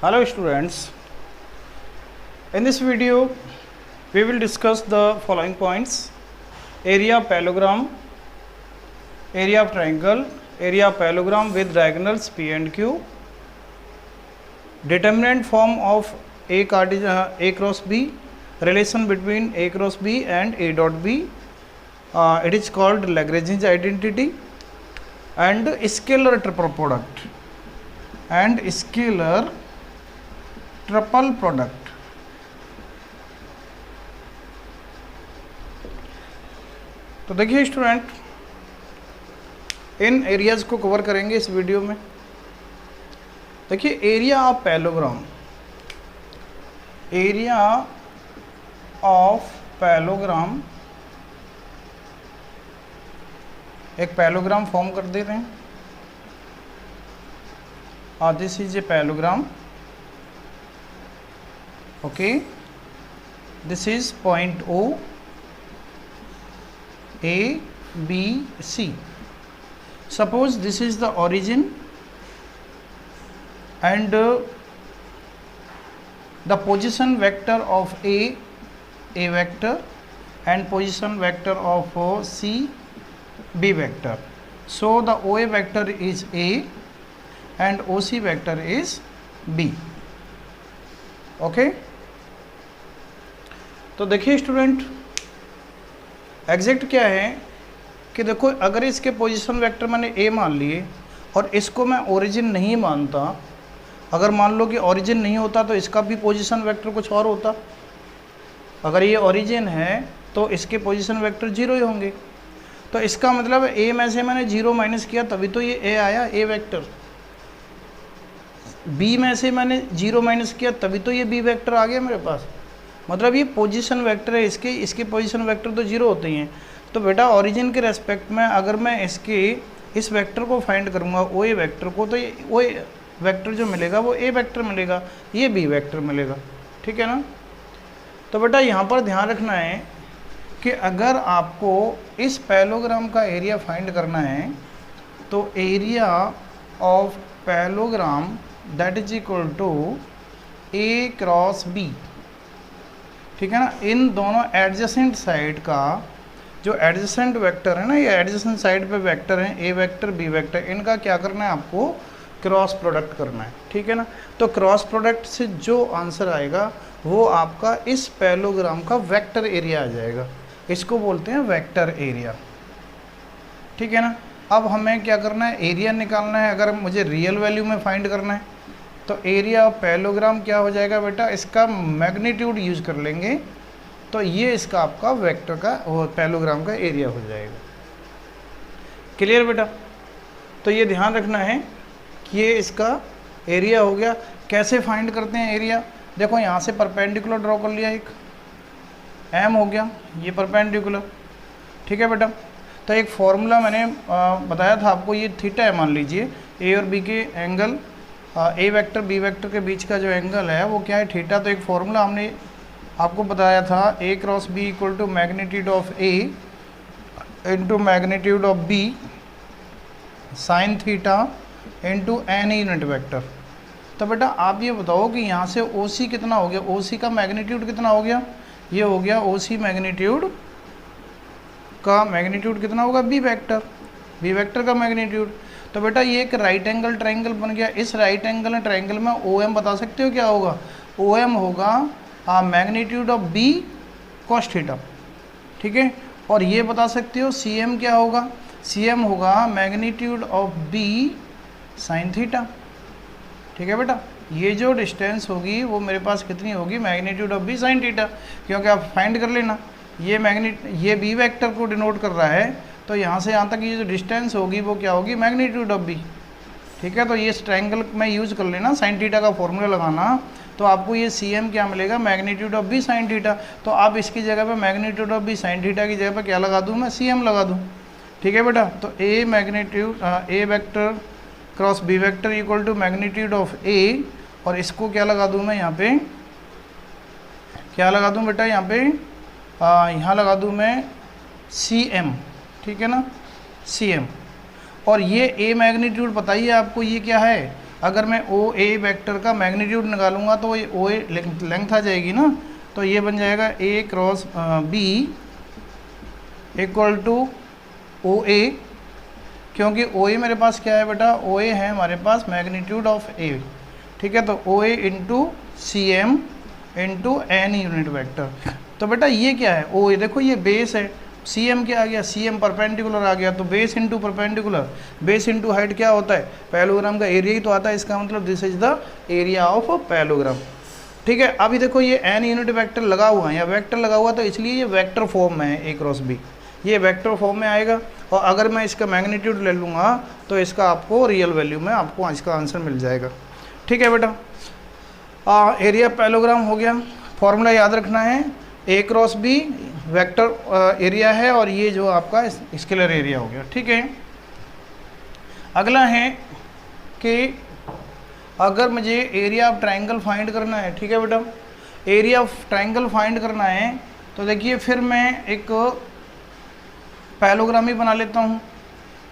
Hello students, in this video we will discuss the following points: area of parallelogram, area of triangle, area of parallelogram with diagonals P and Q, determinant form of A cross B, relation between A cross B and A dot B, it is called Lagrange's identity, and scalar triple product and scalar triple product. तो देखिए student, इन areas को cover करेंगे इस video में। देखिए area of parallelogram, area of parallelogram, एक parallelogram form कर देते हैं। This is a parallelogram. Okay, this is point O, A, B, C. Suppose this is the origin and the position vector of A vector, and position vector of C, B vector. So the OA vector is A and OC vector is B. Okay. तो देखिए student, exact क्या है कि देखो, अगर इसके position vector मैंने ए मान लिए और इसको मैं ओरिजिन नहीं मानता, अगर मान लो कि ओरिजिन नहीं होता तो इसका भी पोजीशन वेक्टर कुछ और होता। अगर ये ओरिजिन है तो इसके पोजीशन वेक्टर जीरो ही होंगे। तो इसका मतलब ए में से मैंने जीरो माइनस किया तभी तो ये ए आया, ए वेक्टर। बी में से मैंने जीरो माइनस किया तभी तो ये बी वेक्टर आ गया मेरे पास। मतलब ये पोजीशन वेक्टर है, इसके पोजीशन वेक्टर तो जीरो होते ही हैं। तो बेटा ओरिजिन के रेस्पेक्ट में अगर मैं इस वेक्टर को फाइंड करूँगा, ओ ए वेक्टर को, तो ये ओ ए वेक्टर जो मिलेगा वो ए वेक्टर मिलेगा, ये बी वेक्टर मिलेगा। ठीक है ना। तो बेटा यहाँ पर ध्यान रखना है कि अगर आपको इस पैरेललोग्राम का एरिया फाइंड करना है तो area of parallelogram that is equal to A cross B. ठीक है ना। इन दोनों एडजेसेंट साइड का जो एडजेसेंट वेक्टर है ना, ये एडजेसेंट साइड पे वेक्टर हैं, ए वेक्टर बी वेक्टर, इनका क्या करना है, आपको क्रॉस प्रोडक्ट करना है। ठीक है ना। तो क्रॉस प्रोडक्ट से जो आंसर आएगा वो आपका इस पैरेललोग्राम का वेक्टर एरिया आ जाएगा। इसको बोलते हैं वेक्टर एरिया। ठीक है ना। अब हमें क्या करना है, एरिया निकालना है। अगर मुझे रियल वैल्यू में फाइंड करना है तो एरिया ऑफ पैरेललोग्राम क्या हो जाएगा बेटा, इसका मैग्नीट्यूड यूज कर लेंगे तो ये इसका आपका वेक्टर का पैरेललोग्राम का एरिया हो जाएगा। क्लियर बेटा। तो ये ध्यान रखना है कि ये इसका एरिया हो गया। कैसे फाइंड करते हैं एरिया, देखो यहाँ से परपेंडिकुलर ड्रॉ कर लिया, एक एम हो गया, ये परपेंडिकुलर। ठीक है बेटा। तो एक फॉर्मूला मैंने बताया था आपको, ये थीटा है मान लीजिए, ए और बी के एंगल, ए वेक्टर बी वेक्टर के बीच का जो एंगल है वो क्या है, थीटा। तो एक फॉर्मूला हमने आपको बताया था, A cross B equal to magnitude of A into magnitude of B sine theta into N unit vector. तो बेटा आप ये बताओ कि यहाँ से ओ सी कितना हो गया, ओ सी का मैग्नीट्यूड कितना हो गया, ये हो गया ओ सी मैग्नीट्यूड का मैग्नीट्यूड कितना होगा, बी वेक्टर का मैग्नीट्यूड। तो बेटा ये एक राइट एंगल ट्रायंगल बन गया। इस राइट एंगल ट्रायंगल में ओ एम बता सकते हो क्या होगा, ओ एम होगा magnitude of B cos theta. ठीक है। और ये बता सकते हो सी एम क्या होगा, सी एम होगा magnitude of B sine theta. ठीक है बेटा। ये जो डिस्टेंस होगी वो मेरे पास कितनी होगी, magnitude of B sine theta, क्योंकि आप फाइंड कर लेना ये बी वेक्टर को डिनोट कर रहा है, तो यहाँ से यहाँ तक ये जो डिस्टेंस होगी वो क्या होगी, मैग्नीट्यूड ऑफ बी। ठीक है। तो ये ट्रायंगल में यूज़ कर लेना, साइन थीटा का फॉर्मूला लगाना, तो आपको ये सी एम क्या मिलेगा, magnitude of B sine theta. तो आप इसकी जगह पे magnitude of B sine theta की जगह पे क्या लगा दूँ, मैं सी एम लगा दूँ। ठीक है बेटा। तो A vector cross B vector equal to magnitude of A, और इसको क्या लगा दूँ मैं यहाँ पे, क्या लगा दूँ बेटा, यहाँ लगा दूँ मैं सी एम। ठीक है ना, सी एम। और ये ए मैग्नीट्यूड बताइए आपको ये क्या है, अगर मैं ओ ए वेक्टर का मैग्नीट्यूड निकालूंगा तो ये ओ ए लेंथ आ जाएगी ना, तो ये बन जाएगा A cross B equal to O A, क्योंकि ओ ए मेरे पास क्या है बेटा, ओ ए है हमारे पास मैग्नीट्यूड ऑफ ए, ठीक है। तो O A into C M into N unit vector. तो बेटा ये क्या है, ओ ए देखो ये बेस है, सी एम क्या आ गया, सी एम परपेंडिकुलर आ गया, तो base into perpendicular, base into height क्या होता है, पैरेललोग्राम का एरिया ही तो आता है, इसका मतलब this is the area of parallelogram, ठीक है। अभी देखो ये एन यूनिट वेक्टर लगा हुआ है या वेक्टर लगा हुआ, तो इसलिए ये वेक्टर फॉर्म में है ए क्रॉस बी, ये वेक्टर फॉर्म में आएगा। और अगर मैं इसका मैग्नीट्यूड ले लूँगा तो इसका आपको रियल वैल्यू में आपको इसका आंसर मिल जाएगा, ठीक है बेटा। एरिया पैरेललोग्राम हो गया, फॉर्मूला याद रखना है, ए क्रॉस बी वेक्टर एरिया है और ये जो आपका स्केलर एरिया हो गया, ठीक है। अगला है कि अगर मुझे एरिया ऑफ ट्राइंगल फाइंड करना है, ठीक है बेटा, एरिया ऑफ ट्राइंगल फाइंड करना है, तो देखिए फिर मैं एक पैरेललोग्राम ही बना लेता हूँ,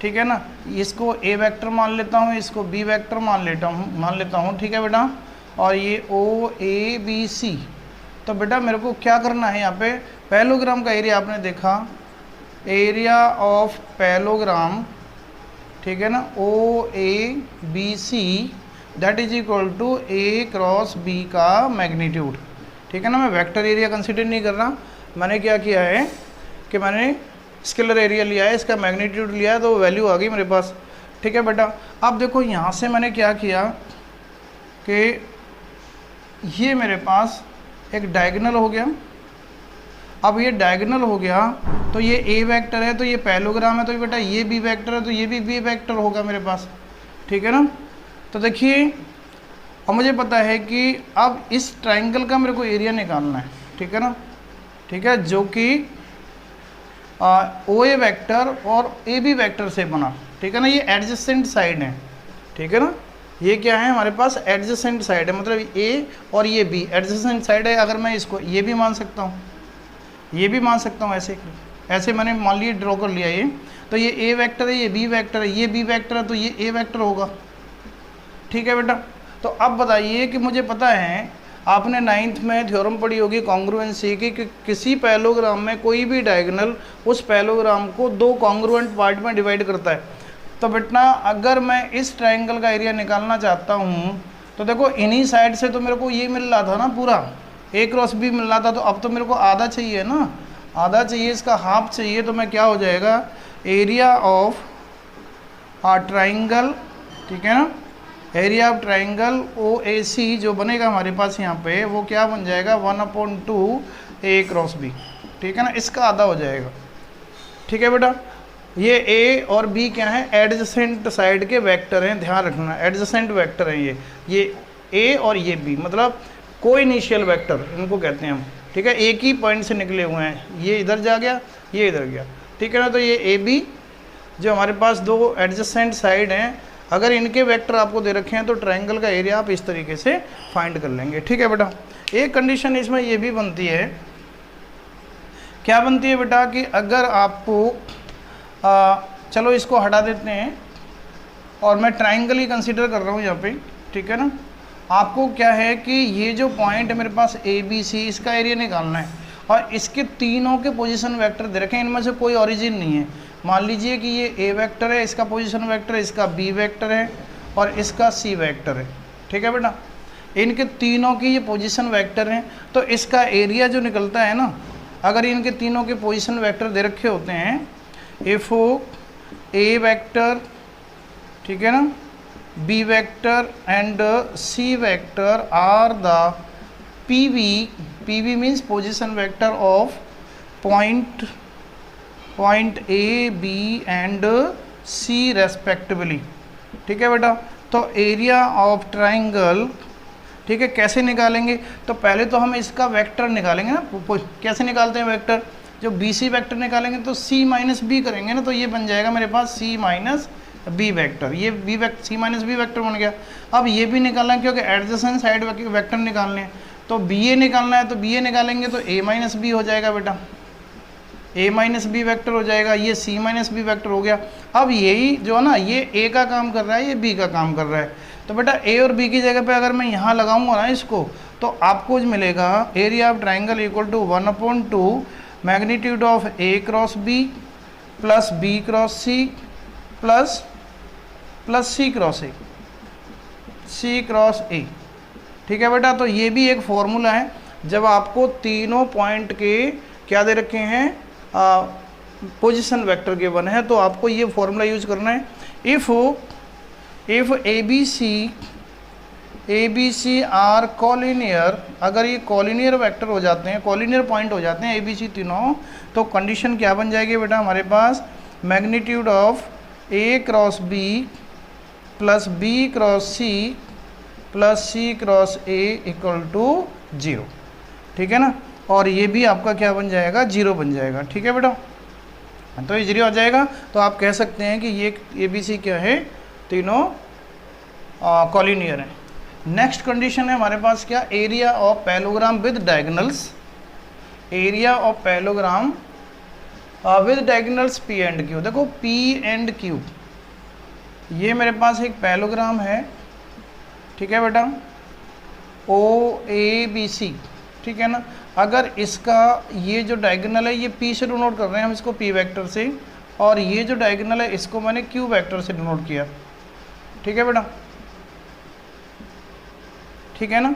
ठीक है ना। इसको ए वेक्टर मान लेता हूँ, इसको बी वेक्टर मान लेता हूँ, ठीक है बेटा। और ये ओ ए बी सी, तो बेटा मेरे को क्या करना है, यहाँ पे पैरेललोग्राम का एरिया आपने देखा, एरिया ऑफ पैरेललोग्राम, ठीक है ना, O A B C that is equal to A cross B का मैग्नीट्यूड, ठीक है ना। मैं वेक्टर एरिया कंसिडर नहीं कर रहा, मैंने क्या किया है कि मैंने स्केलर एरिया लिया है, इसका मैग्नीट्यूड लिया है, तो वैल्यू आ गई मेरे पास, ठीक है बेटा। अब देखो यहाँ से मैंने क्या किया कि ये मेरे पास एक डायगोनल हो गया, अब ये डायगोनल हो गया तो ये ए वेक्टर है, तो ये पैरेललोग्राम है, तो बेटा ये बी वेक्टर है, तो ये भी बी वेक्टर होगा मेरे पास, ठीक है ना। तो देखिए और मुझे पता है कि अब इस ट्राइंगल का मेरे को एरिया निकालना है, ठीक है ना, ठीक है, जो कि ओ ए वेक्टर और ए बी वेक्टर से बना, ठीक है ना। ये एडजेसेंट साइड है, ठीक है ना, ये क्या है हमारे पास एडजेसेंट साइड है, मतलब ए और ये बी एडजेसेंट साइड है। अगर मैं इसको ये भी मान सकता हूँ, ये भी मान सकता हूँ, ऐसे मैंने मान लिया, ड्रॉ कर लिया ये, तो ये ए वेक्टर है, ये बी वेक्टर है, ये बी वेक्टर है, तो ये ए वेक्टर होगा, ठीक है बेटा। तो अब बताइए कि मुझे पता है, आपने 9th में थ्योरम पढ़ी होगी कॉन्ग्रुएंसी की, कि किसी पैरेललोग्राम में कोई भी डायगोनल उस पैरेललोग्राम को दो कॉन्ग्रुएंट पार्ट में डिवाइड करता है। तो बेटा अगर मैं इस ट्राइंगल का एरिया निकालना चाहता हूँ, तो देखो इन्हीं साइड से तो मेरे को ये मिल रहा था ना, पूरा ए क्रॉस बी मिल रहा था, तो अब तो मेरे को आधा चाहिए ना, आधा चाहिए, इसका हाफ चाहिए, तो मैं क्या हो जाएगा, एरिया ऑफ ट्राइंगल, ठीक है ना, एरिया ऑफ ट्राइंगल ओ ए सी जो बनेगा हमारे पास यहाँ पे, वो क्या बन जाएगा 1/2 ए क्रॉस बी, ठीक है ना, इसका आधा हो जाएगा, ठीक है बेटा। ये ए और बी क्या है, एडजेसेंट साइड के वेक्टर हैं, ध्यान रखना, एडजेसेंट वेक्टर हैं ये ए और ये बी, मतलब को इनिशियल वेक्टर इनको कहते हैं हम, ठीक है, एक ही पॉइंट से निकले हुए हैं, ये इधर जा गया, ये इधर गया, ठीक है ना। तो ये ए बी जो हमारे पास दो एडजेसेंट साइड हैं, अगर इनके वेक्टर आपको दे रखे हैं तो ट्रायंगल का एरिया आप इस तरीके से फाइंड कर लेंगे, ठीक है बेटा। एक कंडीशन इसमें ये भी बनती है, क्या बनती है बेटा, कि अगर आपको चलो इसको हटा देते हैं और मैं ट्रायंगल ही कंसीडर कर रहा हूँ यहाँ पे, ठीक है ना। आपको क्या है कि ये जो पॉइंट है मेरे पास ए बी सी, इसका एरिया निकालना है और इसके तीनों के पोजीशन वेक्टर दे रखे हैं, इनमें से कोई ओरिजिन नहीं है। मान लीजिए कि ये ए वेक्टर है, इसका पोजीशन वेक्टर, इसका बी वेक्टर है और इसका सी वेक्टर है, ठीक है बेटा। इनके तीनों की ये पोजीशन वेक्टर हैं, तो इसका एरिया जो निकलता है ना, अगर इनके तीनों के पोजीशन वेक्टर दे रखे होते हैं, इफ ए वेक्टर, ठीक है ना, B vector and C vector are the P V means position vector of point A B and C respectively, ठीक है बेटा। तो एरिया ऑफ ट्राइंगल, ठीक है, कैसे निकालेंगे, तो पहले तो हम इसका वेक्टर निकालेंगे ना, कैसे निकालते हैं वेक्टर, जो बी सी वैक्टर निकालेंगे तो सी माइनस बी करेंगे ना, तो ये बन जाएगा मेरे पास सी माइनस बी वैक्टर, ये B vector C minus B vector बन गया। अब ये भी निकालना है क्योंकि एडजेसेंट साइड वैक्टर निकालने हैं, तो बी ए निकालना है, तो बी ए निकालेंगे तो ए माइनस बी हो जाएगा बेटा, ए माइनस बी वैक्टर हो जाएगा, ये सी माइनस बी वैक्टर हो गया। अब यही जो है ना, ये ए का काम कर रहा है, ये बी का काम कर रहा है, तो बेटा ए और बी की जगह पे अगर मैं यहाँ लगाऊंगा ना इसको, तो आपको मिलेगा area of triangle equal to 1/2 magnitude of A cross B plus B cross C plus C cross A, C cross A. ठीक है बेटा, तो ये भी एक फॉर्मूला है जब आपको तीनों पॉइंट के क्या दे रखे हैं, पोजीशन वेक्टर गिवन है, तो आपको ये फॉर्मूला यूज करना है। If A B C are collinear, अगर ये कॉलिनियर वेक्टर हो जाते हैं, कॉलिनियर पॉइंट हो जाते हैं ए बी सी तीनों, तो कंडीशन क्या बन जाएगी बेटा हमारे पास, magnitude of A cross B plus B cross C plus C cross A equal to 0। ठीक है ना, और ये भी आपका क्या बन जाएगा, 0 बन जाएगा। ठीक है बेटा, तो ये 0 आ जाएगा, तो आप कह सकते हैं कि ये ए बी सी क्या है, तीनों कॉलिनियर है। नेक्स्ट कंडीशन है हमारे पास क्या, area of parallelogram with diagonals, area of parallelogram with diagonals P and Q. देखो पी एंड क्यू, ये मेरे पास एक पैलोग्राम है, ठीक है बेटा, ओ ए बी सी, ठीक है ना। अगर इसका ये जो डायगोनल है ये पी से डिनोट कर रहे हैं हम इसको पी वेक्टर से, और ये जो डायगोनल है इसको मैंने क्यू वेक्टर से डिनोट किया। ठीक है बेटा, ठीक है ना,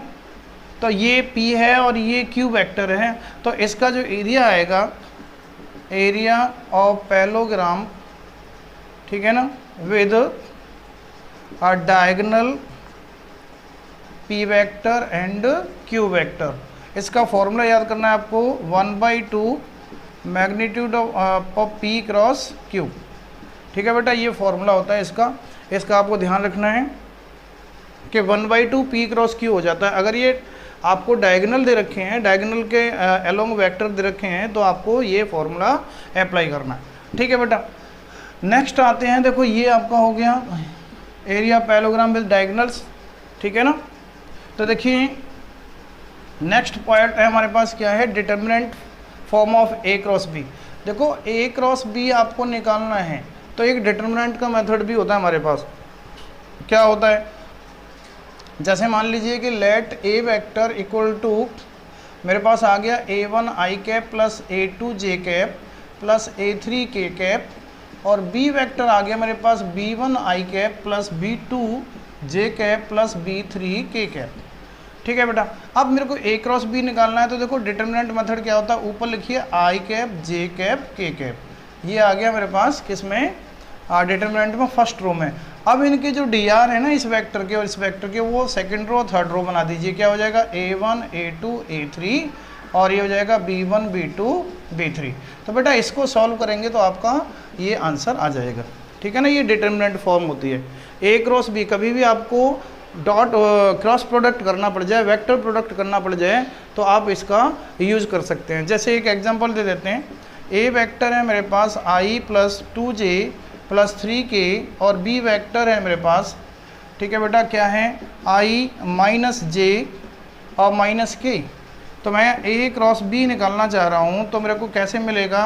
तो ये पी है और ये क्यू वेक्टर है, तो इसका जो एरिया आएगा, एरिया ऑफ पैलोग्राम, ठीक है ना, with a diagonal P vector and Q vector. इसका फॉर्मूला याद करना है आपको, 1/2 magnitude of P cross Q. ठीक है बेटा, ये फॉर्मूला होता है इसका आपको ध्यान रखना है कि 1/2 पी क्रॉस क्यू हो जाता है। अगर ये आपको डायगोनल दे रखे हैं, डायगोनल के अलोंग वेक्टर दे रखे हैं, तो आपको ये फॉर्मूला अप्लाई करना है। ठीक है बेटा, नेक्स्ट आते हैं, देखो ये आपका हो गया एरिया पैलोग्राम विद डायगोनल्स। ठीक है ना, तो देखिए नेक्स्ट पॉइंट है हमारे पास क्या है, determinant form of A cross B. देखो ए क्रॉस बी आपको निकालना है, तो एक डिटर्मिनेंट का मेथड भी होता है हमारे पास। क्या होता है, जैसे मान लीजिए कि let A vector equal to, मेरे पास आ गया A1 I cap plus A2 J cap plus A3 K cap, और बी वेक्टर आ गया मेरे पास B1 I cap plus B2 J cap plus B3 K cap. ठीक है बेटा, अब मेरे को ए क्रॉस बी निकालना है, तो देखो डिटर्मिनेंट मेथड क्या होता है, ऊपर लिखिए आई कैप जे कैप के कैप, ये आ गया मेरे पास किसमें, डिटर्मिनेंट में फर्स्ट रो में। अब इनके जो डी आर है ना इस वेक्टर के और इस वेक्टर के, वो सेकंड रो थर्ड रो बना दीजिए। क्या हो जाएगा, A1 A2 A3, और ये हो जाएगा B1 B2 B3। तो बेटा इसको सॉल्व करेंगे तो आपका ये आंसर आ जाएगा। ठीक है ना, ये डिटर्मिनेंट फॉर्म होती है। ए क्रॉस बी, कभी भी आपको डॉट क्रॉस प्रोडक्ट करना पड़ जाए, वेक्टर प्रोडक्ट करना पड़ जाए, तो आप इसका यूज़ कर सकते हैं। जैसे एक एग्जांपल दे देते हैं, ए वेक्टर है मेरे पास i plus 2j plus 3k, और बी वेक्टर है मेरे पास, ठीक है बेटा, क्या है, i माइनस जे और माइनस के। तो मैं ए क्रॉस बी निकालना चाह रहा हूँ, तो मेरे को कैसे मिलेगा,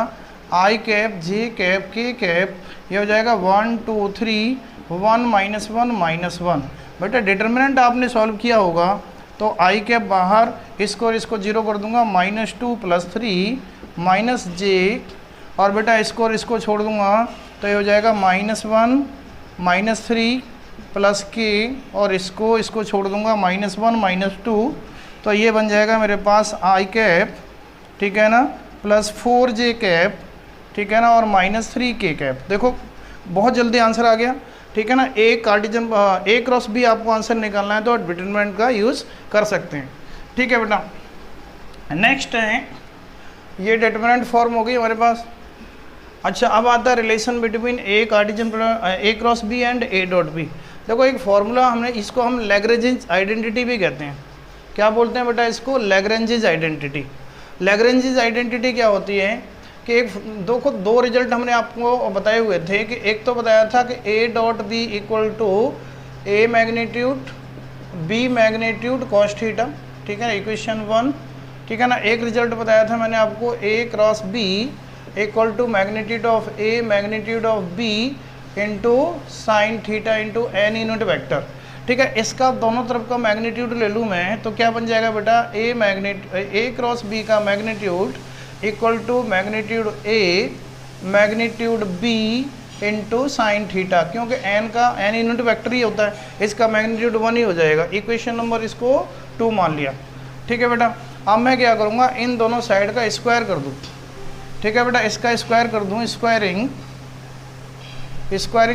आई कैप जे कैप के कैप, ये हो जाएगा 1 2 3 1 -1 -1। बेटा डिटर्मिनेंट आपने सॉल्व किया होगा, तो आई कैप बाहर, इसको और इसको 0 कर दूंगा, -2 + 3 माइनस जे, और बेटा इसको और इसको छोड़ दूंगा, तो ये हो जाएगा -1 -3 प्लस के, और इसको छोड़ दूंगा, -1 -2, तो ये बन जाएगा मेरे पास आई कैप, ठीक है ना, प्लस 4j कैप, ठीक है ना, और -3 के कैप। देखो बहुत जल्दी आंसर आ गया। ठीक है ना, ए कार्टिजन ए क्रॉस बी आपको आंसर निकालना है तो डिटरमिनेंट का यूज़ कर सकते हैं। ठीक है बेटा, नेक्स्ट है, ये डिटरमिनेंट फॉर्म हो गई हमारे पास। अच्छा, अब आता है relation between A Cartesian A cross B and A dot B. देखो एक फॉर्मूला हमने, इसको हम लैग्रेंज आइडेंटिटी भी कहते हैं। क्या बोलते हैं बेटा इसको, लैग्रेंज आइडेंटिटी। लैग्रेंज आइडेंटिटी क्या होती है कि एक दो रिजल्ट हमने आपको बताए हुए थे, कि एक तो बताया था कि A dot B equal to A magnitude B magnitude cos theta, ठीक है ना, इक्वेशन 1। ठीक है ना, एक रिजल्ट बताया था मैंने आपको, A cross B equal to magnitude of A magnitude of B into sine theta into N unit vector. ठीक है। इसका दोनों तरफ का मैग्नीट्यूड ले लूँ मैं तो क्या बन जाएगा बेटा, ए क्रॉस बी का magnitude equal to magnitude A magnitude B into sine theta, क्योंकि एन यूनिट वेक्टर ही होता है, इसका मैग्नीट्यूड 1 ही हो जाएगा। इक्वेशन नंबर इसको 2 मान लिया। ठीक है बेटा, अब मैं क्या करूँगा, इन दोनों साइड का स्क्वायर कर दूँ। ठीक है बेटा, इसका स्क्वायर कर दूँ, स्क्वायरिंग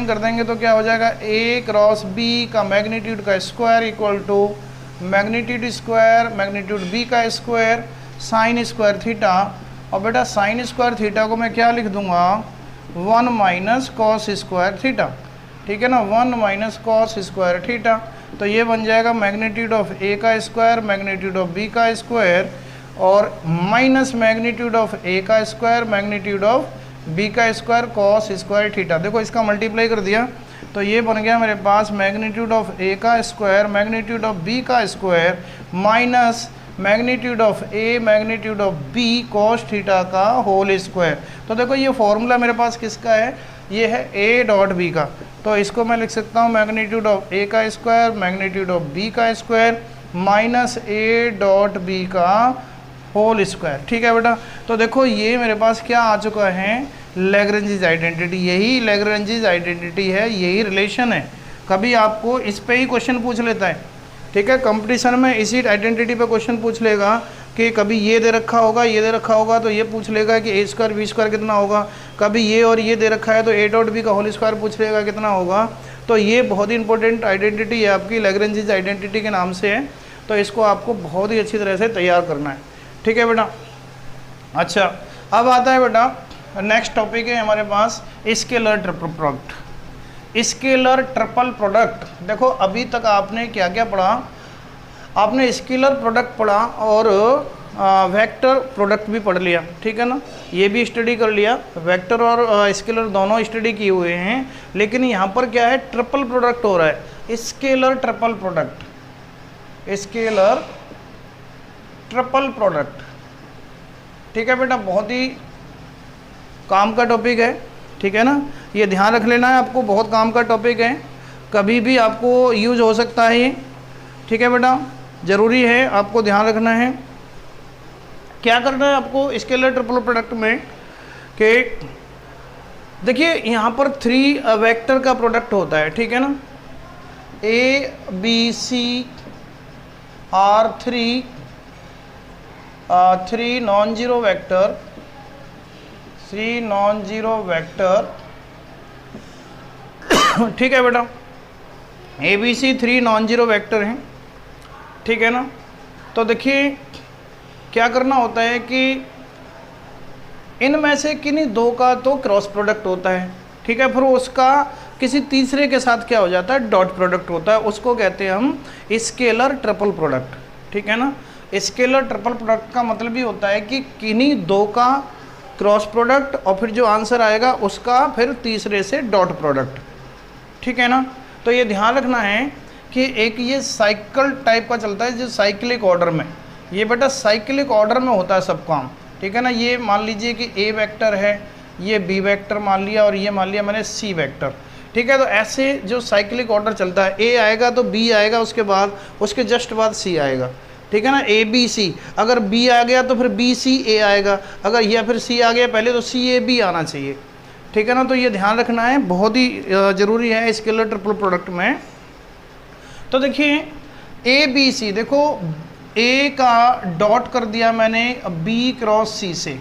कर देंगे तो क्या हो जाएगा, ए क्रॉस बी का मैग्नीट्यूड का square equal to magnitude square magnitude B का स्क्वायर साइन स्क्वायर थीटा। और बेटा साइन स्क्वायर थीटा को मैं क्या लिख दूंगा, 1 माइनस कॉस स्क्वायर थीटा। ठीक है ना, 1 माइनस कॉस स्क्वायर थीटा। तो ये बन जाएगा मैग्नीट्यूड ऑफ ए का स्क्वायर मैग्नीट्यूड ऑफ बी का स्क्वायर और माइनस मैग्नीट्यूड ऑफ ए का स्क्वायर मैग्नीट्यूड ऑफ बी का स्क्वायर कॉस स्क्वायर थीटा। देखो इसका मल्टीप्लाई कर दिया तो ये बन गया मेरे पास मैग्नीट्यूड ऑफ ए का स्क्वायर मैग्नीट्यूड ऑफ बी का square minus magnitude of A magnitude of B cos theta का होल स्क्वायर। तो देखो ये फॉर्मूला मेरे पास किसका है, ये है ए डॉट बी का। तो इसको मैं लिख सकता हूँ मैग्नीट्यूड ऑफ ए का स्क्वायर मैग्नीट्यूड ऑफ बी का square minus A dot B का होल स्क्वायर। ठीक है बेटा, तो देखो ये मेरे पास क्या आ चुका है, लैग्रेंजीज आइडेंटिटी। यही लैग्रेंजीज आइडेंटिटी है, यही रिलेशन है। कभी आपको इस पे ही क्वेश्चन पूछ लेता है। ठीक है, कंपटीशन में इसी आइडेंटिटी पे क्वेश्चन पूछ लेगा कि कभी ये दे रखा होगा ये दे रखा होगा तो ये पूछ लेगा कि ए स्क्वायर बी स्क्वायर कितना होगा, कभी ये और ये दे रखा है तो ए डॉट बी का होल स्क्वायर पूछ लेगा कितना होगा। तो ये बहुत ही इंपॉर्टेंट आइडेंटिटी है आपकी, लैग्रेंजीज आइडेंटिटी के नाम से है। तो इसको आपको बहुत ही अच्छी तरह से तैयार करना है। ठीक है बेटा, अच्छा अब आता है बेटा नेक्स्ट टॉपिक है हमारे पास scalar triple product. Scalar triple product, देखो अभी तक आपने क्या क्या पढ़ा, आपने स्केलर प्रोडक्ट पढ़ा और वेक्टर प्रोडक्ट भी पढ़ लिया। ठीक है ना, ये भी स्टडी कर लिया, वेक्टर और स्केलर दोनों स्टडी किए हुए हैं। लेकिन यहाँ पर क्या है, ट्रिपल प्रोडक्ट हो रहा है, scalar triple product, scalar triple product. ठीक है बेटा, बहुत ही काम का टॉपिक है। ठीक है ना, ये ध्यान रख लेना है आपको, बहुत काम का टॉपिक है, कभी भी आपको यूज हो सकता है ये। ठीक है बेटा, ज़रूरी है आपको ध्यान रखना है। क्या करना है आपको स्केलर ट्रिपल प्रोडक्ट में कि देखिए यहाँ पर 3 वेक्टर का प्रोडक्ट होता है। ठीक है ना, A B C are 3 non zero vector, 3 non zero vector. ठीक है बेटा, A B C 3 non zero vector हैं। ठीक है ना, तो देखिए क्या करना होता है कि इनमें से किन्हीं 2 का तो क्रॉस प्रोडक्ट होता है। ठीक है, फिर उसका किसी तीसरे के साथ क्या हो जाता है, डॉट प्रोडक्ट होता है, उसको कहते हैं हम स्केलर ट्रिपल प्रोडक्ट। ठीक है ना, स्केलर ट्रिपल प्रोडक्ट का मतलब ही होता है कि किन्हीं 2 का क्रॉस प्रोडक्ट और फिर जो आंसर आएगा उसका फिर तीसरे से डॉट प्रोडक्ट। ठीक है ना, तो ये ध्यान रखना है कि एक ये साइकिल टाइप का चलता है जो साइक्लिक ऑर्डर में, ये बेटा साइक्लिक ऑर्डर में होता है सब काम। ठीक है ना, ये मान लीजिए कि ए वेक्टर है, ये बी वेक्टर मान लिया और ये मान लिया मैंने सी वेक्टर। ठीक है, तो ऐसे जो साइक्लिक ऑर्डर चलता है, ए आएगा तो बी आएगा, उसके बाद उसके जस्ट बाद सी आएगा। ठीक है ना, ए बी सी, अगर बी आ गया तो फिर बी सी ए आएगा, अगर या फिर सी आ गया पहले तो सी ए बी आना चाहिए। ठीक है ना, तो ये ध्यान रखना है, बहुत ही ज़रूरी है स्केलर ट्रिपल प्रोडक्ट में। तो देखिए ए बी सी, देखो ए का डॉट कर दिया मैंने बी क्रॉस सी से।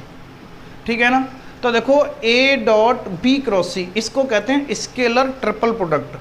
ठीक है ना, तो देखो ए डॉट बी क्रॉस सी, इसको कहते हैं scalar triple product.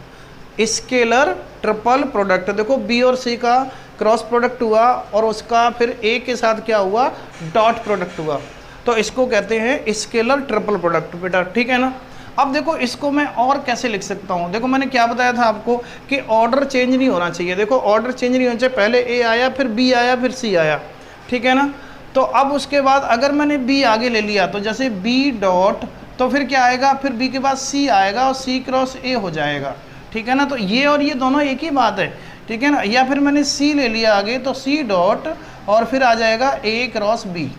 Scalar triple product, देखो बी और सी का क्रॉस प्रोडक्ट हुआ और उसका फिर ए के साथ क्या हुआ, डॉट प्रोडक्ट हुआ, तो इसको कहते हैं स्केलर ट्रिपल प्रोडक्ट बेटा। ठीक है ना, अब देखो इसको मैं और कैसे लिख सकता हूँ, देखो मैंने क्या बताया था आपको कि ऑर्डर चेंज नहीं होना चाहिए। देखो ऑर्डर चेंज नहीं होना चाहिए, पहले ए आया फिर बी आया फिर सी आया। ठीक है ना, तो अब उसके बाद अगर मैंने बी आगे ले लिया तो जैसे बी डॉट, तो फिर क्या आएगा, फिर बी के बाद सी आएगा और सी क्रॉस ए हो जाएगा। ठीक है ना, तो ये और ये दोनों एक ही बात है। ठीक है ना, या फिर मैंने सी ले लिया आगे तो सी डॉट और फिर आ जाएगा ए क्रॉस बी।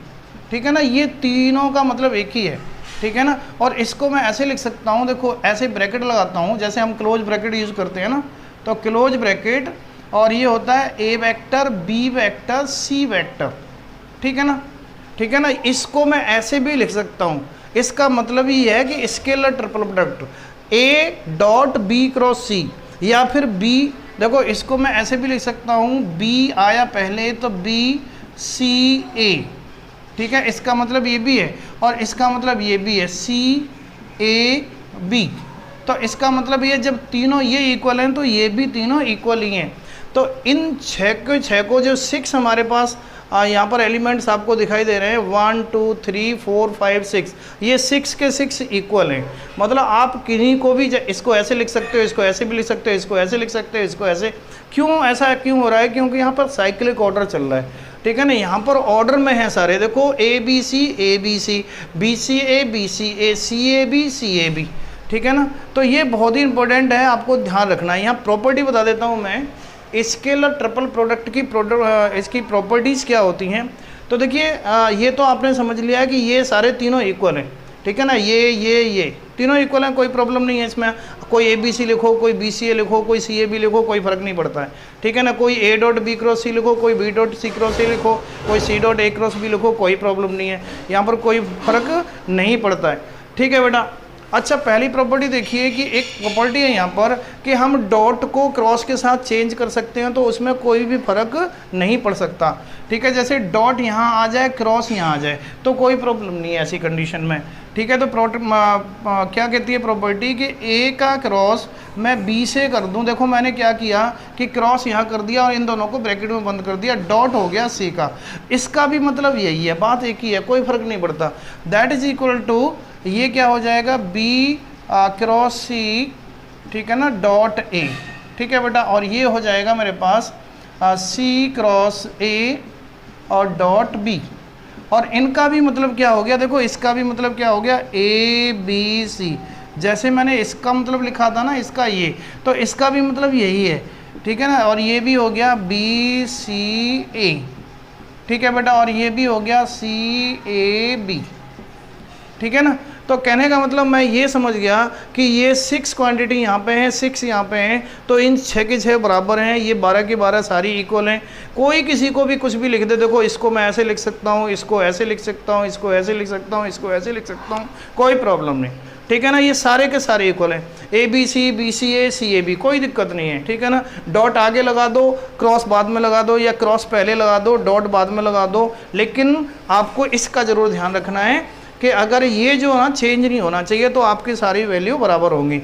ठीक है ना, ये तीनों का मतलब एक ही है। ठीक है ना, और इसको मैं ऐसे लिख सकता हूँ, देखो ऐसे ब्रैकेट लगाता हूँ जैसे हम क्लोज ब्रैकेट यूज़ करते हैं ना, तो क्लोज ब्रैकेट, और ये होता है ए vector, B vector, C vector, ठीक है ना, ठीक है ना। इसको मैं ऐसे भी लिख सकता हूँ, इसका मतलब ये है कि scalar triple product A dot B cross C, या फिर बी, देखो इसको मैं ऐसे भी लिख सकता हूँ, बी आया पहले तो बी सी ए, ठीक है, इसका मतलब ये भी है और इसका मतलब ये भी है, सी ए बी। तो इसका मतलब ये जब तीनों ये इक्वल हैं तो ये भी तीनों इक्वल ही हैं। तो इन छः को जो 6 हमारे पास यहाँ पर एलिमेंट्स आपको दिखाई दे रहे हैं, 1 2 3 4 5 6, ये 6 के 6 इक्वल हैं। मतलब आप किन्हीं को भी इसको ऐसे लिख सकते हो, इसको ऐसे भी लिख सकते हो, इसको ऐसे लिख सकते हो, इसको ऐसे। क्यों ऐसा क्यों हो रहा है? क्योंकि यहाँ पर साइक्लिक ऑर्डर चल रहा है, ठीक है ना। यहाँ पर ऑर्डर में है सारे, देखो A B C, B C C A, C A B, ठीक है ना। तो ये बहुत ही इंपॉर्टेंट है, आपको ध्यान रखना है। यहाँ प्रॉपर्टी बता देता हूँ मैं, स्केलर ट्रिपल प्रोडक्ट की इसकी प्रॉपर्टीज़ क्या होती हैं। तो देखिए ये तो आपने समझ लिया है कि ये सारे तीनों इक्वल हैं, ठीक है ना, ये तीनों इक्वल हैं, कोई प्रॉब्लम नहीं है इसमें। कोई ए बी सी लिखो, कोई बी सी ए लिखो, कोई सी ए बी लिखो, कोई फ़र्क नहीं पड़ता है, ठीक है ना। कोई A dot B cross C लिखो, कोई B dot C cross C लिखो, कोई C dot A cross B लिखो, कोई प्रॉब्लम नहीं है, यहाँ पर कोई फ़र्क नहीं पड़ता है, ठीक है बेटा। अच्छा, पहली प्रॉपर्टी देखिए कि एक प्रॉपर्टी है यहाँ पर कि हम डॉट को क्रॉस के साथ चेंज कर सकते हैं, तो उसमें कोई भी फर्क नहीं पड़ सकता, ठीक है। जैसे डॉट यहाँ आ जाए, क्रॉस यहाँ आ जाए, तो कोई प्रॉब्लम नहीं है ऐसी कंडीशन में, ठीक है। तो क्या कहती है प्रॉपर्टी कि ए का क्रॉस मैं बी से कर दूं, देखो मैंने क्या किया कि क्रॉस यहाँ कर दिया और इन दोनों को ब्रैकेट में बंद कर दिया, डॉट हो गया सी का। इसका भी मतलब यही है, बात एक ही है, कोई फर्क नहीं पड़ता। दैट इज इक्वल टू, ये क्या हो जाएगा, बी क्रॉस सी, ठीक है ना, डॉट ए, ठीक है बेटा। और ये हो जाएगा मेरे पास सी क्रॉस ए और डॉट बी। और इनका भी मतलब क्या हो गया, देखो इसका भी मतलब क्या हो गया, ए बी सी। जैसे मैंने इसका मतलब लिखा था ना, इसका ये, तो इसका भी मतलब यही है, ठीक है ना। और ये भी हो गया बी सी ए, ठीक है बेटा। और ये भी हो गया सी ए बी, ठीक है ना। तो कहने का मतलब मैं ये समझ गया कि ये 6 क्वांटिटी यहाँ पे हैं, 6 यहाँ पे हैं, तो इन 6 के 6 बराबर हैं, ये 12 के 12 सारी इक्वल हैं। कोई किसी को भी कुछ भी लिख दे, देखो इसको मैं ऐसे लिख सकता हूँ, इसको ऐसे लिख सकता हूँ, इसको ऐसे लिख सकता हूँ, इसको ऐसे लिख सकता हूँ, कोई प्रॉब्लम नहीं, ठीक है ना। ये सारे के सारे इक्वल हैं, A B C, B C A, C A B, कोई दिक्कत नहीं है, ठीक है ना। डॉट आगे लगा दो, क्रॉस बाद में लगा दो, या क्रॉस पहले लगा दो, डॉट बाद में लगा दो, लेकिन आपको इसका ज़रूर ध्यान रखना है कि अगर ये जो ना चेंज नहीं होना चाहिए, तो आपकी सारी वैल्यू बराबर होंगी,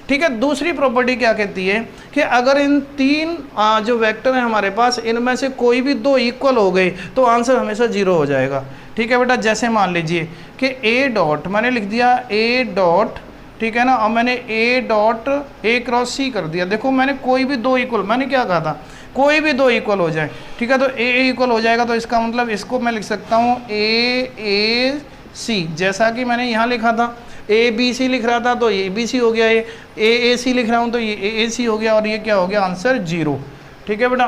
ठीक है। दूसरी प्रॉपर्टी क्या कहती है कि अगर इन 3 जो वेक्टर हैं हमारे पास, इनमें से कोई भी 2 इक्वल हो गए तो आंसर हमेशा 0 हो जाएगा, ठीक है बेटा। जैसे मान लीजिए कि ए डॉट मैंने लिख दिया, ए डॉट, ठीक है ना, और मैंने ए डॉट ए क्रॉस सी कर दिया। देखो मैंने कोई भी 2 इक्वल, मैंने क्या कहा था, कोई भी 2 इक्वल हो जाए, ठीक है, तो ए इक्वल हो जाएगा। तो इसका मतलब इसको मैं लिख सकता हूँ ए सी, जैसा कि मैंने यहाँ लिखा था, ए बी सी लिख रहा था तो ये बी सी हो गया, ये ए सी लिख रहा हूँ तो ये ए सी हो गया, और ये क्या हो गया, आंसर 0, ठीक है बेटा।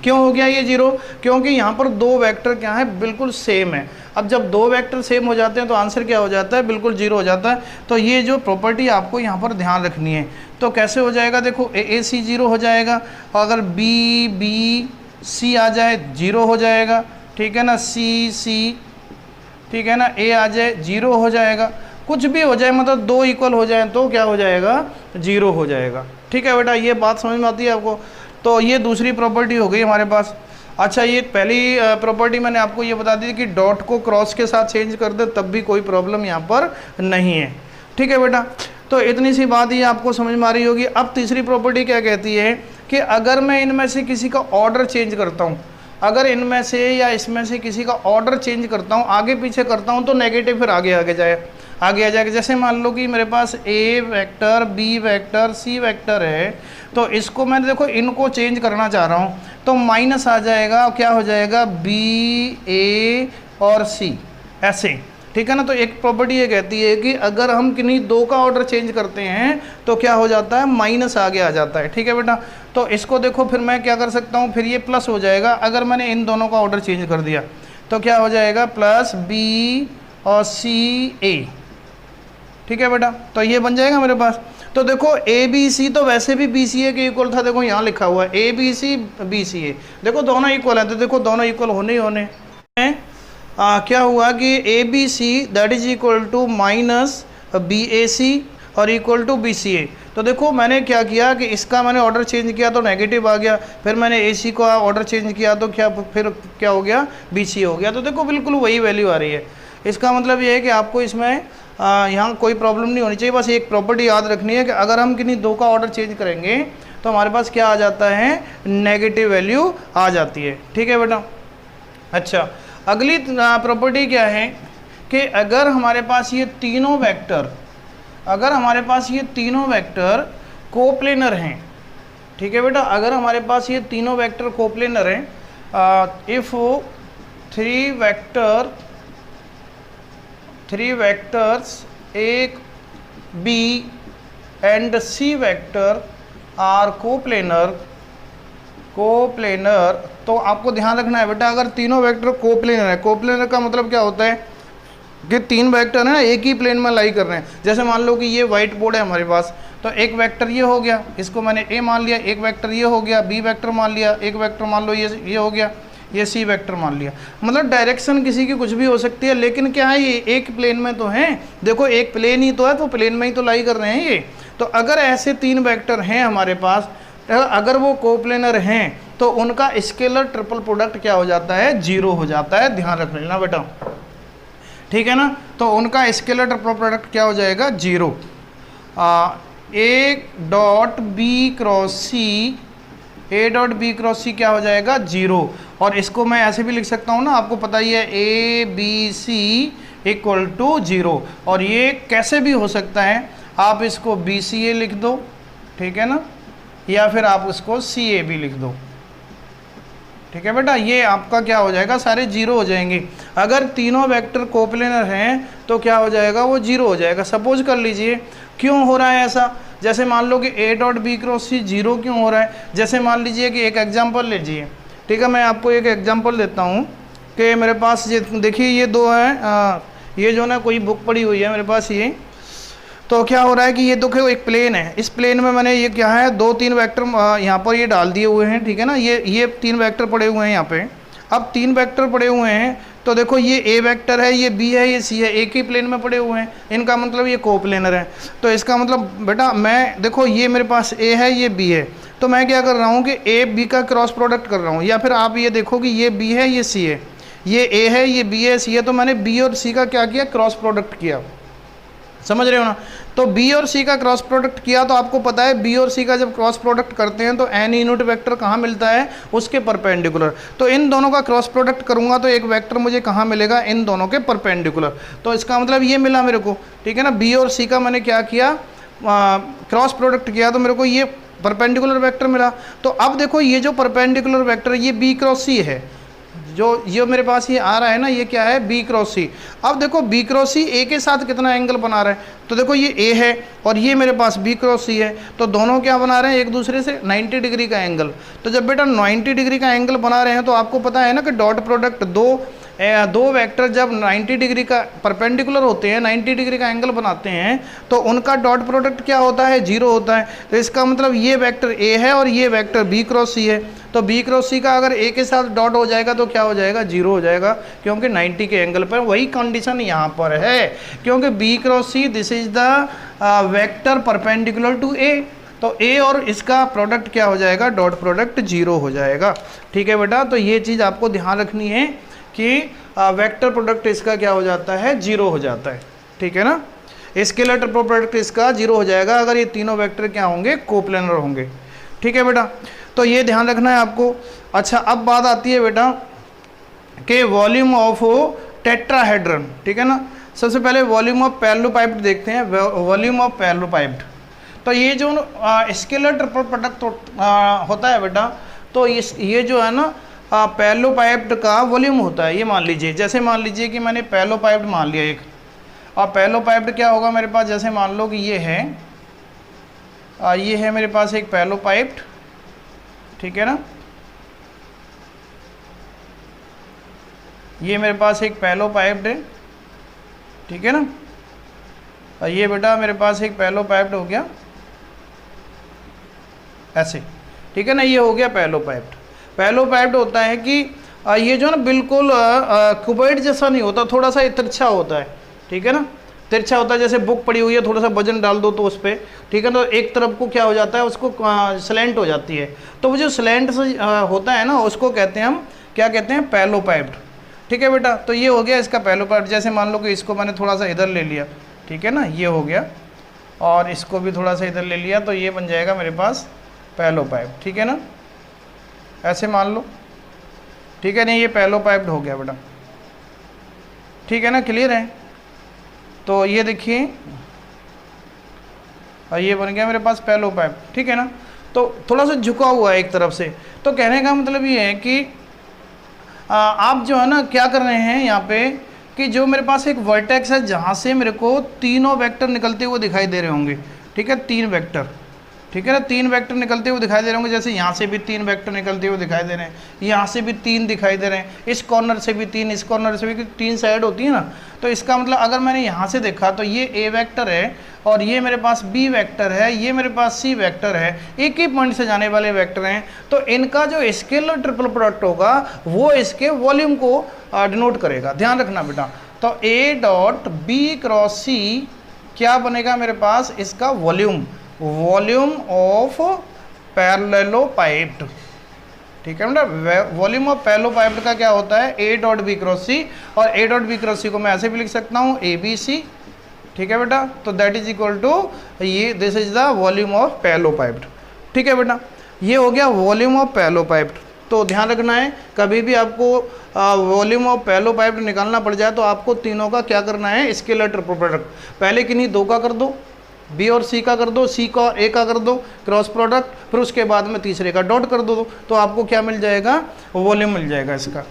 क्यों हो गया ये 0? क्योंकि यहाँ पर 2 वेक्टर क्या है, बिल्कुल सेम है। अब जब 2 वेक्टर सेम हो जाते हैं तो आंसर क्या हो जाता है, बिल्कुल 0 हो जाता है। तो ये जो प्रॉपर्टी आपको यहाँ पर ध्यान रखनी है। तो कैसे हो जाएगा, देखो ए सी 0 हो जाएगा, और अगर बी बी सी आ जाए 0 हो जाएगा, ठीक है ना, सी सी, ठीक है ना, ए आ जाए 0 हो जाएगा। कुछ भी हो जाए, मतलब 2 इक्वल हो जाए तो क्या हो जाएगा, 0 हो जाएगा, ठीक है बेटा। ये बात समझ में आती है आपको। तो ये दूसरी प्रॉपर्टी हो गई हमारे पास। अच्छा, ये पहली प्रॉपर्टी मैंने आपको ये बता दी कि डॉट को क्रॉस के साथ चेंज कर दे तब भी कोई प्रॉब्लम यहाँ पर नहीं है, ठीक है बेटा। तो इतनी सी बात ये आपको समझ में आ रही होगी। अब तीसरी प्रॉपर्टी क्या कहती है कि अगर मैं इनमें से किसी का ऑर्डर चेंज करता हूँ, अगर इनमें से या इसमें से किसी का ऑर्डर चेंज करता हूँ, आगे पीछे करता हूँ, तो नेगेटिव फिर आगे आ जाएगा। जैसे मान लो कि मेरे पास ए vector, B vector, C vector है, तो इसको मैं देखो इनको चेंज करना चाह रहा हूँ, तो माइनस आ जाएगा, क्या हो जाएगा, बी ए और सी, ऐसे, ठीक है ना। तो एक प्रॉपर्टी ये कहती है कि अगर हम किन्हीं 2 का ऑर्डर चेंज करते हैं तो क्या हो जाता है, माइनस आगे आ जाता है, ठीक है बेटा। तो इसको देखो फिर मैं क्या कर सकता हूँ, फिर ये प्लस हो जाएगा। अगर मैंने इन दोनों का ऑर्डर चेंज कर दिया तो क्या हो जाएगा, प्लस बी और सी ए, ठीक है बेटा। तो ये बन जाएगा मेरे पास। तो देखो ए बी सी तो वैसे भी बी सी ए के इक्वल था, देखो यहाँ लिखा हुआ है A B C B C ए, देखो दोनों इक्वल है, तो देखो दोनों इक्वल होने ही होने हैं। क्या हुआ कि A B C that is equal to minus B A C और equal to B C A. तो देखो मैंने क्या किया कि इसका मैंने ऑर्डर चेंज किया तो नेगेटिव आ गया, फिर मैंने ए सी का ऑर्डर चेंज किया तो फिर क्या हो गया, बी सी हो गया। तो देखो बिल्कुल वही वैल्यू आ रही है। इसका मतलब ये है कि आपको इसमें यहाँ कोई प्रॉब्लम नहीं होनी चाहिए। बस एक प्रॉपर्टी याद रखनी है कि अगर हम किन्हीं दो का ऑर्डर चेंज करेंगे तो हमारे पास क्या आ जाता है, नेगेटिव वैल्यू आ जाती है। ठीक है बेटा। अच्छा, अगली प्रॉपर्टी क्या है कि अगर हमारे पास ये तीनों वेक्टर कोप्लेनर हैं, ठीक है बेटा, अगर हमारे पास ये तीनों वेक्टर कोप्लेनर हैं, if three vectors A B and C vector are coplanar, तो आपको ध्यान रखना है बेटा, अगर तीनों वेक्टर कोप्लेनर है, कोप्लेनर का मतलब क्या होता है कि तीन वेक्टर है ना एक ही प्लेन में लाई कर रहे हैं। जैसे मान लो कि ये व्हाइट बोर्ड है हमारे पास, तो एक वेक्टर ये हो गया, इसको मैंने ए मान लिया, एक वेक्टर ये हो गया, बी वेक्टर मान लिया, एक वेक्टर मान लो ये हो गया, ये सी वेक्टर मान लिया। मतलब डायरेक्शन किसी की कुछ भी हो सकती है, लेकिन क्या है, ये एक प्लेन में तो है। देखो एक प्लेन ही तो है, तो प्लेन में ही तो लाई कर रहे हैं ये। तो अगर ऐसे तीन वेक्टर हैं हमारे पास, अगर वो कोप्लेनर हैं तो उनका स्केलर ट्रिपल प्रोडक्ट क्या हो जाता है, जीरो हो जाता है। ध्यान रख लेना बेटा, ठीक है ना। तो उनका स्केलर ट्रिपल प्रोडक्ट क्या हो जाएगा, zero. A dot B cross C क्या हो जाएगा, जीरो। और इसको मैं ऐसे भी लिख सकता हूँ ना, आपको पता ही है, A B C equal to zero. और ये कैसे भी हो सकता है, आप इसको बी सी ए लिख दो, ठीक है ना, या फिर आप उसको सी ए भी लिख दो, ठीक है बेटा। ये आपका क्या हो जाएगा, सारे जीरो हो जाएंगे। अगर तीनों वेक्टर कोप्लेनर हैं तो क्या हो जाएगा, वो जीरो हो जाएगा। सपोज कर लीजिए क्यों हो रहा है ऐसा, जैसे मान लो कि A dot B cross C zero क्यों हो रहा है। जैसे मान लीजिए कि एक एग्जांपल लीजिए, ठीक है, मैं आपको एक एग्जांपल देता हूँ कि मेरे पास ये देखिए ये दो हैं, ये जो ना कोई बुक पड़ी हुई है मेरे पास ये, तो क्या हो रहा है कि ये देखो एक प्लेन है, इस प्लेन में मैंने ये क्या है, दो तीन वेक्टर यहाँ पर ये डाल दिए हुए हैं, ठीक है ना। ये तीन वेक्टर पड़े हुए हैं यहाँ पे। अब तीन वेक्टर पड़े हुए हैं तो देखो ये ए वेक्टर है, ये बी है, ये सी है, एक ही प्लेन में पड़े हुए हैं, इनका मतलब ये कोप्लेनर है। तो इसका मतलब बेटा मैं देखो ये मेरे पास ए है, ये बी है, तो मैं क्या कर रहा हूँ कि ए बी का क्रॉस प्रोडक्ट कर रहा हूँ। या फिर आप ये देखो कि ये बी है, ये सी है, ये ए है, ये बी है, सी है, तो मैंने बी और सी का क्या किया, क्रॉस प्रोडक्ट किया। समझ रहे हो ना। तो बी और सी का क्रॉस प्रोडक्ट किया, तो आपको पता है बी और सी का जब क्रॉस प्रोडक्ट करते हैं तो एन यूनिट वेक्टर कहाँ मिलता है, उसके परपेंडिकुलर। तो इन दोनों का क्रॉस प्रोडक्ट करूंगा तो एक वेक्टर मुझे कहाँ मिलेगा, इन दोनों के परपेंडिकुलर। तो इसका मतलब ये मिला मेरे को, ठीक है ना। बी और सी का मैंने क्या किया, क्रॉस प्रोडक्ट किया, तो मेरे को ये परपेंडिकुलर वेक्टर मिला। तो अब देखो ये जो परपेंडिकुलर वेक्टर ये बी क्रॉस सी है, जो ये मेरे पास ये आ रहा है ना, ये क्या है, बी क्रॉस सी। अब देखो बी क्रॉस सी ए के साथ कितना एंगल बना रहा है, तो देखो ये ए है और ये मेरे पास बी क्रॉस सी है, तो दोनों क्या बना रहे हैं, एक दूसरे से 90 डिग्री का एंगल। तो जब बेटा 90 डिग्री का एंगल बना रहे हैं तो आपको पता है ना कि डॉट प्रोडक्ट दो वेक्टर जब 90 डिग्री का परपेंडिकुलर होते हैं, 90 डिग्री का एंगल बनाते हैं, तो उनका डॉट प्रोडक्ट क्या होता है, जीरो होता है। तो इसका मतलब ये वेक्टर ए है और ये वेक्टर बी क्रॉस सी है, तो बी क्रॉस सी का अगर ए के साथ डॉट हो जाएगा तो क्या हो जाएगा, जीरो हो जाएगा, क्योंकि 90 के एंगल पर। वही कंडीशन यहाँ पर है, क्योंकि B cross C this is the vector perpendicular to A, तो ए और इसका प्रोडक्ट क्या हो जाएगा, डॉट प्रोडक्ट जीरो हो जाएगा। ठीक है बेटा, तो ये चीज़ आपको ध्यान रखनी है कि वेक्टर प्रोडक्ट इसका क्या हो जाता है, जीरो हो जाता है। ठीक है ना, स्केलर ट्रिपल प्रोडक्ट इसका जीरो हो जाएगा अगर ये तीनों वेक्टर क्या होंगे, कोप्लेनर होंगे। ठीक है बेटा, तो ये ध्यान रखना है आपको। अच्छा, अब बात आती है बेटा कि वॉल्यूम ऑफ टेट्राहेड्रन। ठीक है ना, सबसे पहले वॉल्यूम ऑफ पैरेललोपाइप्ड देखते हैं। वॉल्यूम ऑफ पैरेललोपाइप्ड, तो ये जो स्केलर ट्रिपल प्रोडक्ट होता है बेटा, तो ये जो है ना पैरेललोपाइप्ड का वॉल्यूम होता है। ये मान लीजिए, जैसे मान लीजिए कि मैंने पैरेललोपाइप्ड मान लिया एक, और पैरेललोपाइप्ड क्या होगा मेरे पास, जैसे मान लो कि ये है मेरे पास एक पैरेललोपाइप्ड, ठीक है ना, ये मेरे पास एक पैरेललोपाइप्ड है, ठीक है ना, और ये बेटा मेरे पास एक पैरेललोपाइप्ड हो गया। ऐसे, ठीक है ना। ये हो गया पैरेललोपाइप्ड। पैरेललोपाइप्ड होता है कि ये जो ना बिल्कुल क्यूबॉइड जैसा नहीं होता, थोड़ा सा तिरछा होता है, ठीक है ना, तिरछा होता है। जैसे बुक पड़ी हुई है, थोड़ा सा वजन डाल दो तो उस पर, ठीक है, तो एक तरफ को क्या हो जाता है, उसको स्लैंट हो जाती है। तो वो जो स्लैंट होता है ना, उसको कहते हैं हम, क्या कहते हैं, पैरेललोपाइप्ड, ठीक है बेटा। तो ये हो गया इसका पैरेललोपाइप्ड। जैसे मान लो कि इसको मैंने थोड़ा सा इधर ले लिया, ठीक है ना, ये हो गया, और इसको भी थोड़ा सा इधर ले लिया, तो ये बन जाएगा मेरे पास पैरेललोपाइप्ड, ठीक है ना, ऐसे मान लो, ठीक है ना, ये पैरेललोपाइप्ड हो गया बेटा, ठीक है ना, क्लियर है। तो ये देखिए, और ये बन गया मेरे पास पैरेललोपाइप्ड, ठीक है ना। तो थोड़ा सा झुका हुआ है एक तरफ से। तो कहने का मतलब ये है कि आप जो है ना क्या कर रहे हैं यहाँ पे, कि जो मेरे पास एक वर्टेक्स है जहाँ से मेरे को तीनों वेक्टर निकलते हुए दिखाई दे रहे होंगे, ठीक है, 3 वेक्टर, ठीक है ना, 3 वेक्टर निकलते हुए दिखाई दे रहे होंगे। जैसे यहाँ से भी 3 वेक्टर निकलते हुए दिखाई दे रहे हैं, यहाँ से भी 3 दिखाई दे रहे हैं, इस कॉर्नर से भी 3, इस कॉर्नर से भी 3 साइड होती है ना। तो इसका मतलब अगर मैंने यहाँ से देखा तो ये ए वेक्टर है, और ये मेरे पास बी वेक्टर है, ये मेरे पास सी वेक्टर है, एक ही पॉइंट से जाने वाले वेक्टर हैं। तो इनका जो स्केलर ट्रिपल प्रोडक्ट होगा वो इसके वॉल्यूम को डिनोट करेगा, ध्यान रखना बेटा। तो ए डॉट बी क्रॉस सी क्या बनेगा मेरे पास, इसका वॉल्यूम, वॉल्यूम ऑफ पैरेललोपाइप्ड, ठीक है बेटा। वॉल्यूम ऑफ पैरेललोपाइप्ड का क्या होता है, ए डॉट बी क्रॉस सी, और ए डॉट बी क्रॉस सी को मैं ऐसे भी लिख सकता हूँ ए बी सी, ठीक है बेटा। तो दैट इज इक्वल टू ये, this is the volume of parallelepiped, ठीक है बेटा। ये हो गया वॉल्यूम ऑफ पैरेललोपाइप्ड। तो ध्यान रखना है, कभी भी आपको वॉल्यूम ऑफ पैरेललोपाइप्ड निकालना पड़ जाए तो आपको तीनों का क्या करना है, स्केलर ट्रिपल प्रोडक्ट। पहले किन्हीं 2 का कर दो, बी और सी का कर दो, सी का ए का कर दो क्रॉस प्रोडक्ट, फिर उसके बाद में तीसरे का डॉट कर दो, तो आपको क्या मिल जाएगा, वॉल्यूम मिल जाएगा इसका,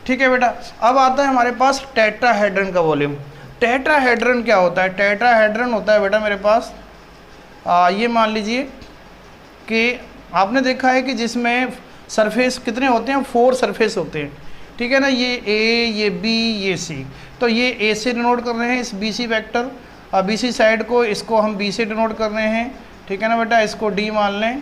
ठीक है बेटा। अब आता है हमारे पास टेट्राहेड्रन का वॉल्यूम। टेट्राहेड्रन क्या होता है, टेट्राहेड्रन होता है बेटा मेरे पास ये मान लीजिए कि आपने देखा है कि जिसमें सरफेस कितने होते हैं, 4 सरफेस होते हैं, ठीक है ना। ये ए, ये बी, ये सी। तो ये ए से डिनोट कर रहे हैं इस B C vector, B C side को, इसको हम बी से डिनोट कर रहे हैं, ठीक है ना बेटा। इसको डी मान लें,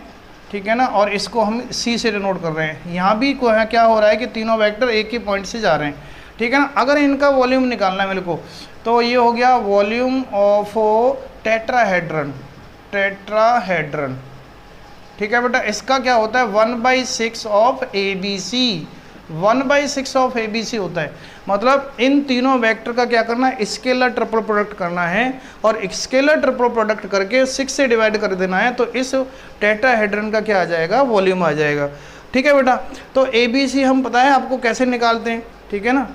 ठीक है ना, और इसको हम सी से डिनोट कर रहे हैं। यहाँ भी को है क्या हो रहा है कि तीनों वेक्टर एक ही पॉइंट से जा रहे हैं, ठीक है ना। अगर इनका वॉल्यूम निकालना है मेरे को, तो ये हो गया वॉल्यूम ऑफ टेट्राहेड्रन, टेट्राहेड्रन, ठीक है बेटा। इसका क्या होता है, 1/6 of A B C, 1/6 of A B C होता है। मतलब इन तीनों वेक्टर का क्या करना है, स्केलर ट्रिपल प्रोडक्ट करना है, और स्केलर ट्रिपल प्रोडक्ट करके 6 से डिवाइड कर देना है, तो इस टेट्राहेड्रन का क्या आ जाएगा, वॉल्यूम आ जाएगा, ठीक है बेटा। तो ए बी सी हम पता है आपको कैसे निकालते हैं, ठीक है ना।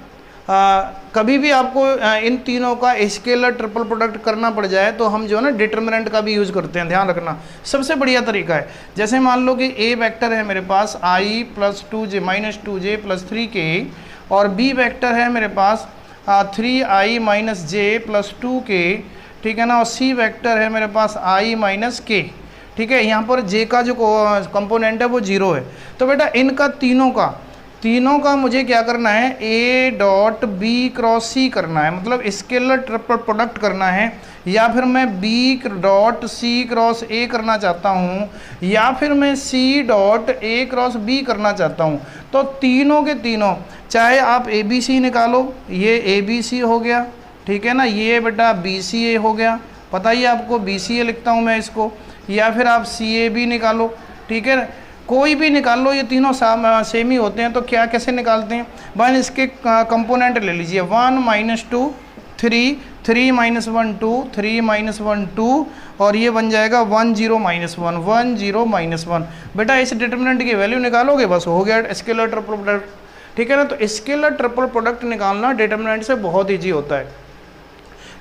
कभी भी आपको इन तीनों का स्केलर ट्रिपल प्रोडक्ट करना पड़ जाए तो हम जो है ना डिटर्मिनेंट का भी यूज़ करते हैं, ध्यान रखना, सबसे बढ़िया तरीका है। जैसे मान लो कि ए वेक्टर है मेरे पास i + 2j - 2j + 3k, और बी वेक्टर है मेरे पास 3i - j + 2k, ठीक है ना, और सी वेक्टर है मेरे पास i - k, ठीक है। यहाँ पर j का जो कंपोनेंट है वो 0 है। तो बेटा इनका तीनों का मुझे क्या करना है, ए डॉट बी क्रॉस सी करना है, मतलब स्केलर ट्रिपल प्रोडक्ट करना है, या फिर मैं B dot C cross A करना चाहता हूँ, या फिर मैं C dot A cross B करना चाहता हूँ। तो तीनों के तीनों, चाहे आप ए बी सी निकालो, ये ए बी सी हो गया, ठीक है ना, ये बेटा बी सी ए हो गया, पता ही आपको बी सी ए लिखता हूँ मैं इसको, या फिर आप सी ए बी निकालो, ठीक है, कोई भी निकाल लो, ये तीनों सेम ही होते हैं। तो क्या कैसे निकालते हैं, वन इसके कंपोनेंट ले लीजिए, 1 - 2 3, 3 - 1 2, 3 - 1 2, और ये बन जाएगा 1 0 - 1, 1 0 - 1। बेटा इस डिटर्मिनेंट की वैल्यू निकालोगे, बस हो गया स्केलर ट्रिपल प्रोडक्ट, ठीक है ना। तो स्केलर ट्रिपल प्रोडक्ट निकालना डिटर्मिनेंट से बहुत ईजी होता है।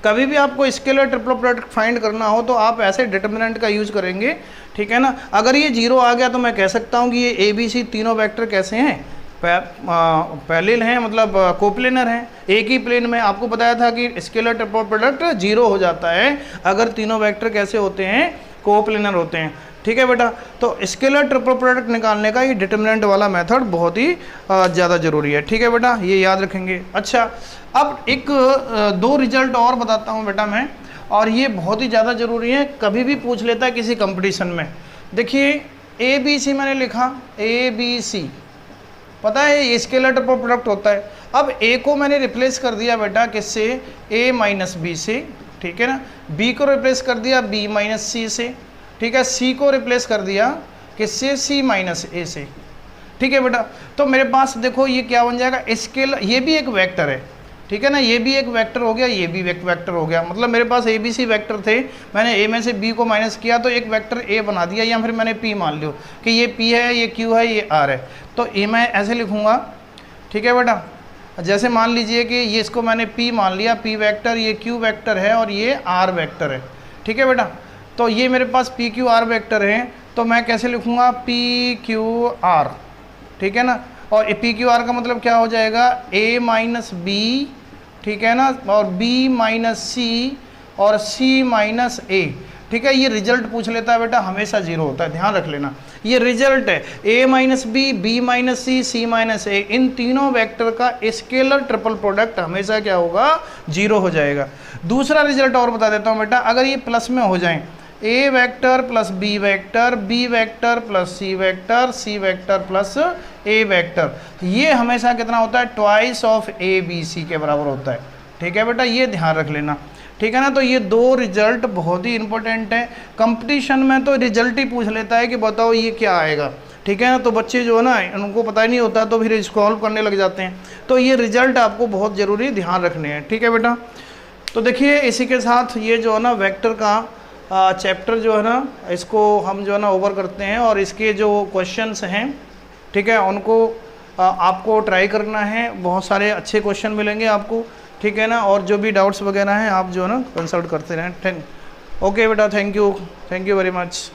कभी भी आपको स्केलर ट्रिपल प्रोडक्ट फाइंड करना हो तो आप ऐसे डिटर्मिनेंट का यूज़ करेंगे, ठीक है ना। अगर ये 0 आ गया तो मैं कह सकता हूँ कि ये ए बी सी तीनों वेक्टर कैसे हैं, पैरेलल हैं, मतलब कोप्लेनर हैं, एक ही प्लेन में। आपको बताया था कि स्केलर ट्रिपल प्रोडक्ट 0 हो जाता है अगर तीनों वेक्टर कैसे होते हैं, कोप्लेनर होते हैं, ठीक है बेटा। तो स्केलर ट्रिपल प्रोडक्ट निकालने का ये डिटर्मिनेंट वाला मेथड बहुत ही ज़्यादा ज़रूरी है, ठीक है बेटा, ये याद रखेंगे। अच्छा, अब एक 2 रिजल्ट और बताता हूँ बेटा मैं, और ये बहुत ही ज़्यादा ज़रूरी है, कभी भी पूछ लेता है किसी कंपटीशन में। देखिए ए बी सी मैंने लिखा, ए बी सी, पता है ये स्केलर ट्रिपल प्रोडक्ट होता है। अब ए को मैंने रिप्लेस कर दिया बेटा किससे, ए माइनस बी से, ठीक है ना। बी को रिप्लेस कर दिया बी माइनस सी से, ठीक है। सी को रिप्लेस कर दिया किससे, सी माइनस ए से, ठीक है बेटा। तो मेरे पास देखो ये क्या बन जाएगा, स्केल, ये भी एक वेक्टर है, ठीक है ना, ये भी एक वेक्टर हो गया, ये भी एक वेक्टर हो गया। मतलब मेरे पास ए बी सी वेक्टर थे, मैंने ए में से बी को माइनस किया तो एक वेक्टर ए बना दिया, या फिर मैंने पी मान लियो कि ये पी है, ये क्यू है, ये आर है। तो ए मैं ऐसे लिखूंगा, ठीक है बेटा। जैसे मान लीजिए कि ये इसको मैंने पी मान लिया, पी वेक्टर, ये क्यू वेक्टर है और ये आर वेक्टर है, ठीक है बेटा। तो ये मेरे पास पी क्यू आर वेक्टर है, तो मैं कैसे लिखूंगा, पी क्यू आर, ठीक है ना। और पी क्यू आर का मतलब क्या हो जाएगा, ए माइनस बी, ठीक है ना, और b माइनस सी और c माइनस ए, ठीक है। ये रिजल्ट पूछ लेता है बेटा, हमेशा जीरो होता है, ध्यान रख लेना। ये रिजल्ट है a minus B, B minus C, C minus A, इन तीनों वेक्टर का स्केलर ट्रिपल प्रोडक्ट हमेशा क्या होगा, जीरो हो जाएगा। दूसरा रिजल्ट और बता देता हूँ बेटा, अगर ये प्लस में हो जाए, A vector plus B vector, B vector plus C vector, C vector plus A vector, ये हमेशा कितना होता है, twice of A B C के बराबर होता है, ठीक है बेटा। ये ध्यान रख लेना, ठीक है ना। तो ये दो रिजल्ट बहुत ही इंपॉर्टेंट है। कंपटीशन में तो रिजल्ट ही पूछ लेता है कि बताओ ये क्या आएगा, ठीक है ना। तो बच्चे जो है ना, उनको पता ही नहीं होता तो फिर सॉल्व करने लग जाते हैं। तो ये रिजल्ट आपको बहुत ज़रूरी ध्यान रखने हैं, ठीक है बेटा। तो देखिए इसी के साथ ये जो है ना वेक्टर का चैप्टर जो है ना, इसको हम जो है ना ओवर करते हैं, और इसके जो क्वेश्चंस हैं, ठीक है, उनको आपको ट्राई करना है। बहुत सारे अच्छे क्वेश्चन मिलेंगे आपको, ठीक है ना। और जो भी डाउट्स वगैरह हैं आप जो है ना कंसल्ट करते रहें। ओके बेटा, थैंक यू वेरी मच।